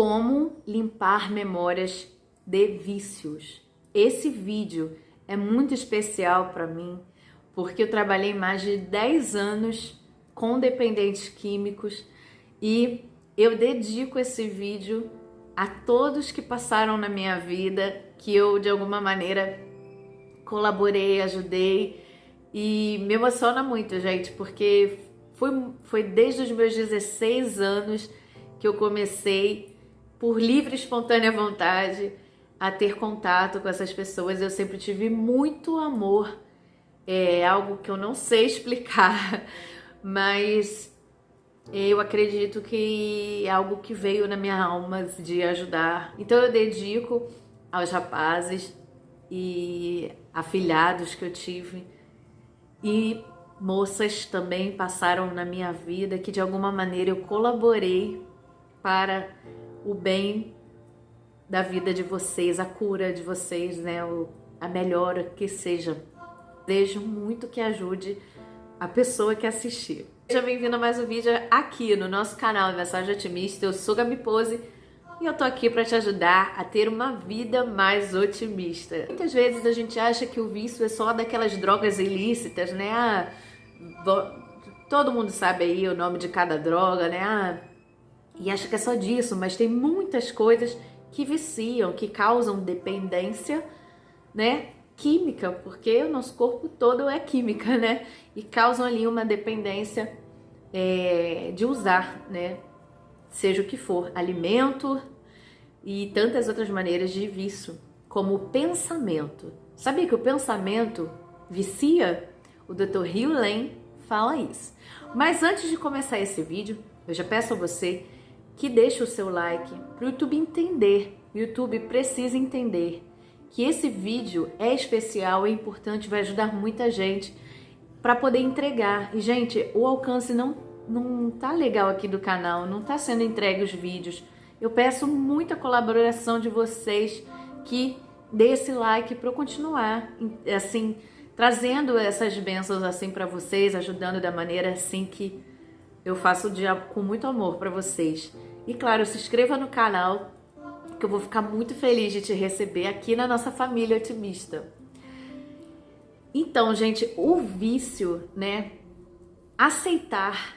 Como limpar memórias de vícios. Esse vídeo é muito especial para mim, porque eu trabalhei mais de 10 anos com dependentes químicos e eu dedico esse vídeo a todos que passaram na minha vida, que eu de alguma maneira colaborei, ajudei, e me emociona muito, gente, porque foi desde os meus 16 anos que eu comecei, por livre e espontânea vontade, a ter contato com essas pessoas. Eu sempre tive muito amor, é algo que eu não sei explicar, mas eu acredito que é algo que veio na minha alma de ajudar. Então eu dedico aos rapazes e afilhados que eu tive, e moças também passaram na minha vida que de alguma maneira eu colaborei para o bem da vida de vocês, a cura de vocês, né? A melhora que seja. Desejo muito que ajude a pessoa que assistir. Seja bem-vindo a mais um vídeo aqui no nosso canal Mensagem Otimista. Eu sou Gabi Pose e eu tô aqui para te ajudar a ter uma vida mais otimista. Muitas vezes a gente acha que o vício é só daquelas drogas ilícitas, né? Todo mundo sabe aí o nome de cada droga, né? E acha que é só disso, mas tem muitas coisas que viciam, que causam dependência, né? Química, porque o nosso corpo todo é química, né? E causam ali uma dependência de usar, né? Seja o que for, alimento e tantas outras maneiras de vício, como o pensamento. Sabia que o pensamento vicia? O Dr. Hugh Lane fala isso. Mas antes de começar esse vídeo, eu já peço a você que deixe o seu like para o YouTube entender. O YouTube precisa entender que esse vídeo é especial, é importante, vai ajudar muita gente para poder entregar. E, gente, o alcance não tá legal aqui do canal, não tá sendo entregue os vídeos. Eu peço muita colaboração de vocês, que dê esse like para eu continuar, assim, trazendo essas bênçãos assim para vocês, ajudando da maneira assim que eu faço com muito amor para vocês. E claro, se inscreva no canal, que eu vou ficar muito feliz de te receber aqui na nossa família otimista. Então, gente, o vício, né? Aceitar.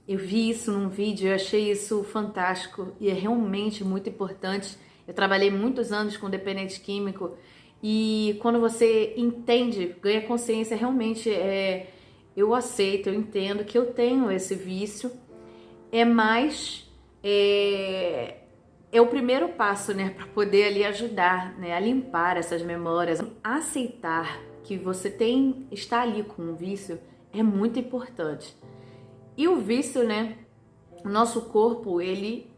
Eu vi isso num vídeo, eu achei isso fantástico e é realmente muito importante. Eu trabalhei muitos anos com dependente químico e quando você entende, ganha consciência, realmente eu aceito, eu entendo que eu tenho esse vício. É o primeiro passo, né, para poder ali ajudar, né, a limpar essas memórias. Aceitar que você está ali com um vício é muito importante. E o vício, né, o nosso corpo, ele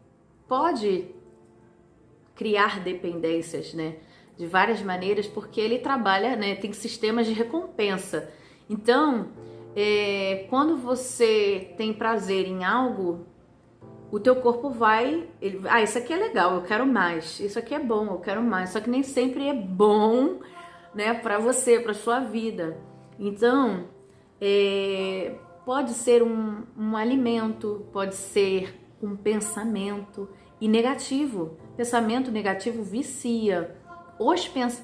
pode criar dependências, né, de várias maneiras, porque ele trabalha, né, tem sistemas de recompensa. Então, quando você tem prazer em algo, o teu corpo isso aqui é legal, eu quero mais, isso aqui é bom, eu quero mais, só que nem sempre é bom, né, para você, para sua vida. Então, pode ser um alimento, pode ser um pensamento negativo. Pensamento negativo vicia.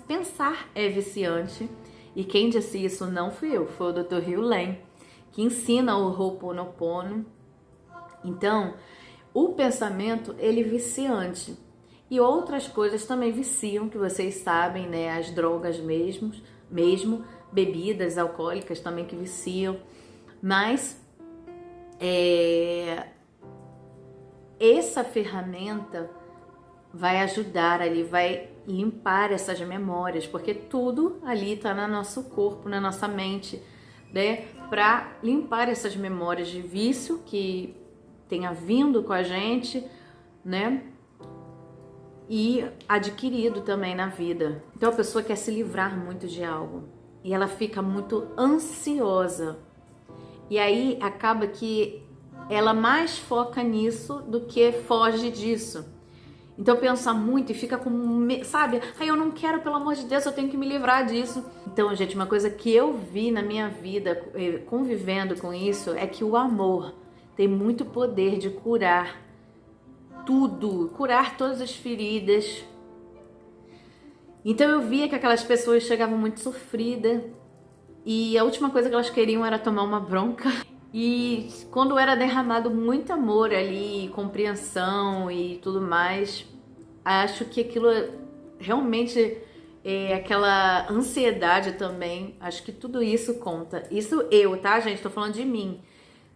Pensar é viciante. E quem disse isso não fui eu, foi o Dr. Hugh Lane, que ensina o Ho'oponopono. Então, o pensamento, ele é viciante. E outras coisas também viciam, que vocês sabem, né? As drogas mesmo, bebidas alcoólicas também que viciam. Mas essa ferramenta vai ajudar ali, vai limpar essas memórias, porque tudo ali está no nosso corpo, na nossa mente, né? Para limpar essas memórias de vício que tenha vindo com a gente, né? E adquirido também na vida. Então a pessoa quer se livrar muito de algo e ela fica muito ansiosa. E aí acaba que ela mais foca nisso do que foge disso. Então pensa muito e fica com, sabe? Eu não quero, pelo amor de Deus, eu tenho que me livrar disso. Então, gente, uma coisa que eu vi na minha vida, convivendo com isso, é que o amor tem muito poder de curar tudo, curar todas as feridas. Então eu via que aquelas pessoas chegavam muito sofridas e a última coisa que elas queriam era tomar uma bronca. E quando era derramado muito amor ali, compreensão e tudo mais, acho que aquilo realmente é aquela ansiedade também. Acho que tudo isso conta. Isso eu, tá, gente? Tô falando de mim.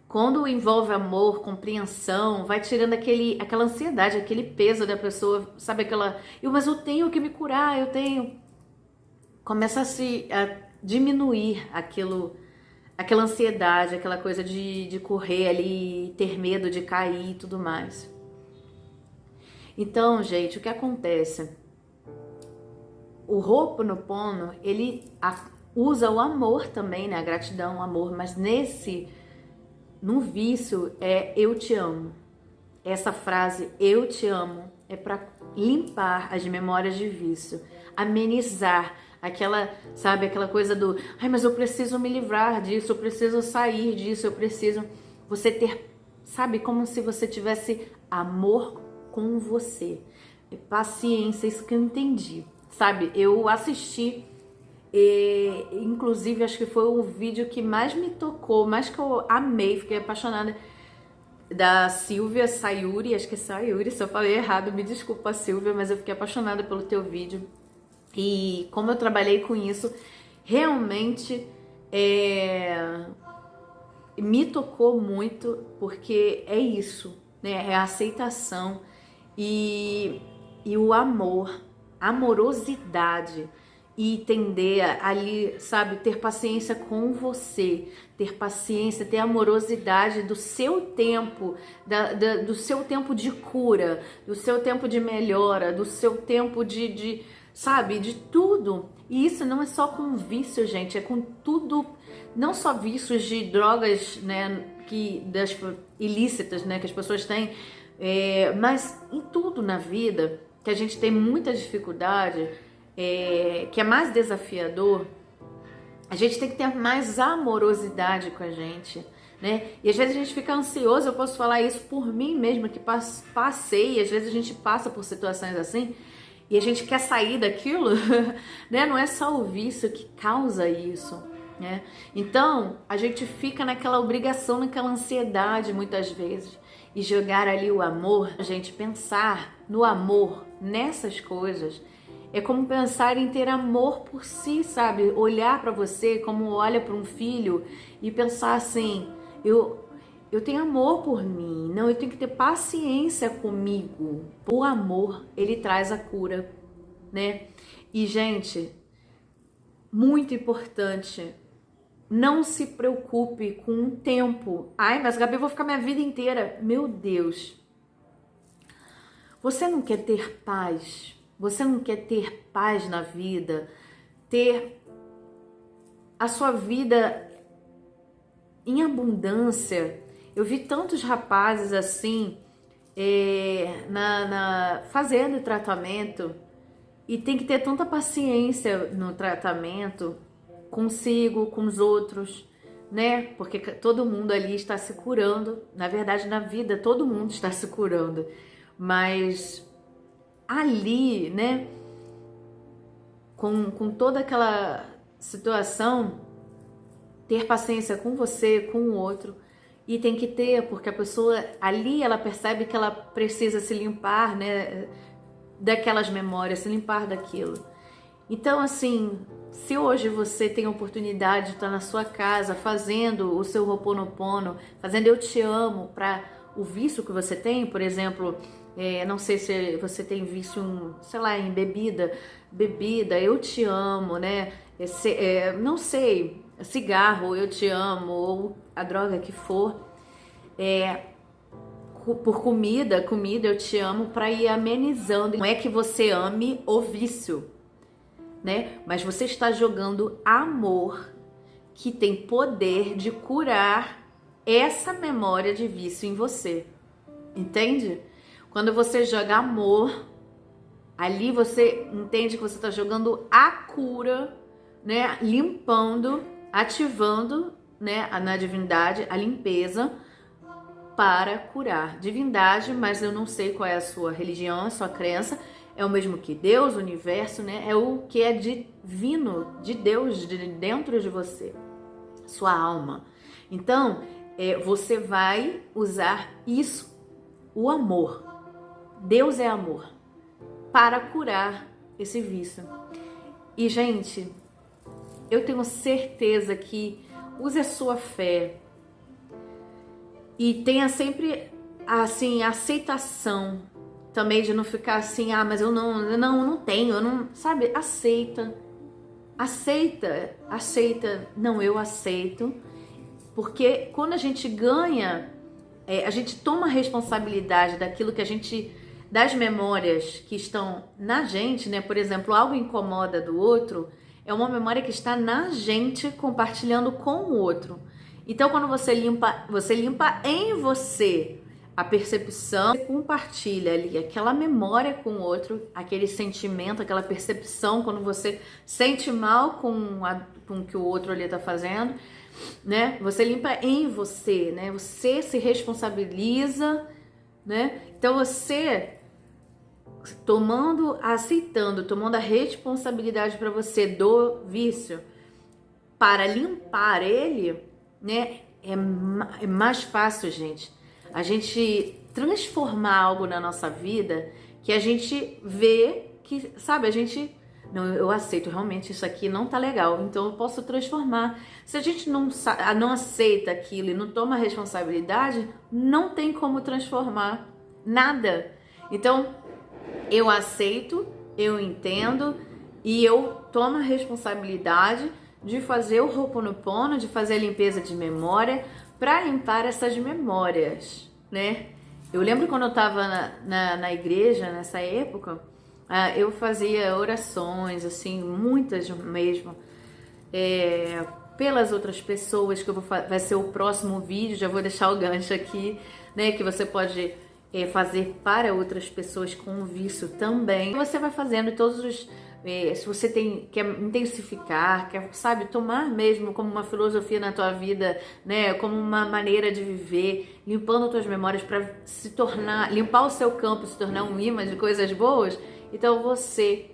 Quando envolve amor, compreensão, vai tirando aquela ansiedade, aquele peso da pessoa, sabe? Mas eu tenho que me curar, eu tenho. Começa a diminuir aquela ansiedade, aquela coisa de correr ali, ter medo de cair e tudo mais. Então, gente, o que acontece? O Ho'oponopono, ele usa o amor também, né? A gratidão, o amor, mas no vício é eu te amo. Essa frase eu te amo é para limpar as memórias de vício, amenizar sabe, aquela coisa do, ai, mas eu preciso me livrar disso, eu preciso sair disso, eu preciso você ter, sabe, como se você tivesse amor com você. Paciência, isso que eu entendi. Sabe, eu assisti inclusive acho que foi o vídeo que mais me tocou, mais que eu amei, fiquei apaixonada, da Silvia Sayuri, acho que é Sayuri, se eu falei errado, me desculpa, Silvia, mas eu fiquei apaixonada pelo teu vídeo. E como eu trabalhei com isso, realmente me tocou muito, porque é isso, né? É a aceitação e o amor, amorosidade. E tender ali, sabe, ter paciência com você, ter paciência, ter amorosidade do seu tempo, do seu tempo de cura, do seu tempo de melhora, do seu tempo sabe, de tudo. E isso não é só com vício, gente, é com tudo, não só vícios de drogas, né, das ilícitas, né, que as pessoas têm, mas em tudo na vida, que a gente tem muita dificuldade, que é mais desafiador, a gente tem que ter mais amorosidade com a gente, né? E às vezes a gente fica ansioso, eu posso falar isso por mim mesma, que passei, às vezes a gente passa por situações assim, e a gente quer sair daquilo, né? Não é só o vício que causa isso, né? Então, a gente fica naquela obrigação, naquela ansiedade muitas vezes, e jogar ali o amor, a gente pensar no amor, nessas coisas, é como pensar em ter amor por si, sabe? Olhar para você como olha para um filho e pensar assim, eu tenho amor por mim, não, eu tenho que ter paciência comigo. O amor, ele traz a cura, né? E, gente, muito importante, não se preocupe com o tempo. Ai, mas Gabi, eu vou ficar minha vida inteira. Meu Deus. Você não quer ter paz? Você não quer ter paz na vida? Ter a sua vida em abundância? Eu vi tantos rapazes assim, fazendo tratamento, e tem que ter tanta paciência no tratamento, consigo, com os outros, né? Porque todo mundo ali está se curando. Na verdade, na vida, todo mundo está se curando. Mas ali, né? Com toda aquela situação, ter paciência com você, com o outro. E tem que ter, porque a pessoa ali, ela percebe que ela precisa se limpar, né? Daquelas memórias, se limpar daquilo. Então, assim, se hoje você tem a oportunidade de estar na sua casa fazendo o seu Ho'oponopono, fazendo eu te amo para o vício que você tem, por exemplo, não sei se você tem vício, sei lá, em bebida, eu te amo, né? Não sei, cigarro, eu te amo, ou a droga que for, por comida, eu te amo, para ir amenizando. Não é que você ame o vício, né? Mas você está jogando amor, que tem poder de curar essa memória de vício em você. Entende? Quando você joga amor, ali você entende que você está jogando a cura, né? Limpando, ativando, né? Na divindade, a limpeza, para curar. Divindade, mas eu não sei qual é a sua religião, a sua crença. É o mesmo que Deus, o universo, né? É o que é divino, de Deus, de dentro de você, sua alma. Então, você vai usar isso, o amor. Deus é amor, para curar esse vício. E, gente, eu tenho certeza que use a sua fé e tenha sempre, assim, a aceitação também de não ficar assim, mas eu não tenho, eu não, sabe? Aceita, não, eu aceito, porque quando a gente ganha, a gente toma a responsabilidade daquilo que a gente, das memórias que estão na gente, né? Por exemplo, algo incomoda do outro, é uma memória que está na gente compartilhando com o outro. Então, quando você limpa em você a percepção, você compartilha ali aquela memória com o outro, aquele sentimento, aquela percepção, quando você sente mal com o que o outro ali está fazendo, né? Você limpa em você, né? Você se responsabiliza, né? Então, você tomando a responsabilidade para você do vício, para limpar ele, né? É mais fácil, gente, a gente transformar algo na nossa vida que a gente vê que, sabe, não, eu aceito, realmente isso aqui não tá legal, então eu posso transformar. Se a gente não aceita aquilo e não toma responsabilidade, não tem como transformar nada. Então, eu aceito, eu entendo e eu tomo a responsabilidade de fazer o Ho'oponopono, de fazer a limpeza de memória para limpar essas memórias, né? Eu lembro quando eu estava na igreja, nessa época, eu fazia orações, assim, muitas mesmo, pelas outras pessoas, que vai ser o próximo vídeo, já vou deixar o gancho aqui, né? Que você pode fazer para outras pessoas com vício também. Você vai fazendo todos os... se você quer intensificar, quer, sabe, tomar mesmo como uma filosofia na tua vida, né, como uma maneira de viver, limpando tuas memórias para se tornar, limpar o seu campo, se tornar um imã de coisas boas. Então você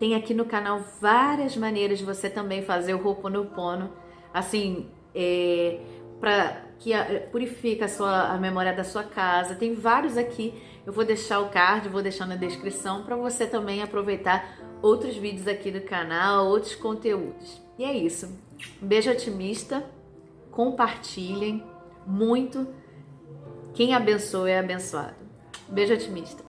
tem aqui no canal várias maneiras de você também fazer o Ho'oponopono, assim, para que purifica a memória da sua casa. Tem vários aqui, eu vou deixar o card, vou deixar na descrição para você também aproveitar outros vídeos aqui do canal, outros conteúdos. E é isso. Um beijo otimista, compartilhem muito. Quem abençoa é abençoado. Beijo otimista.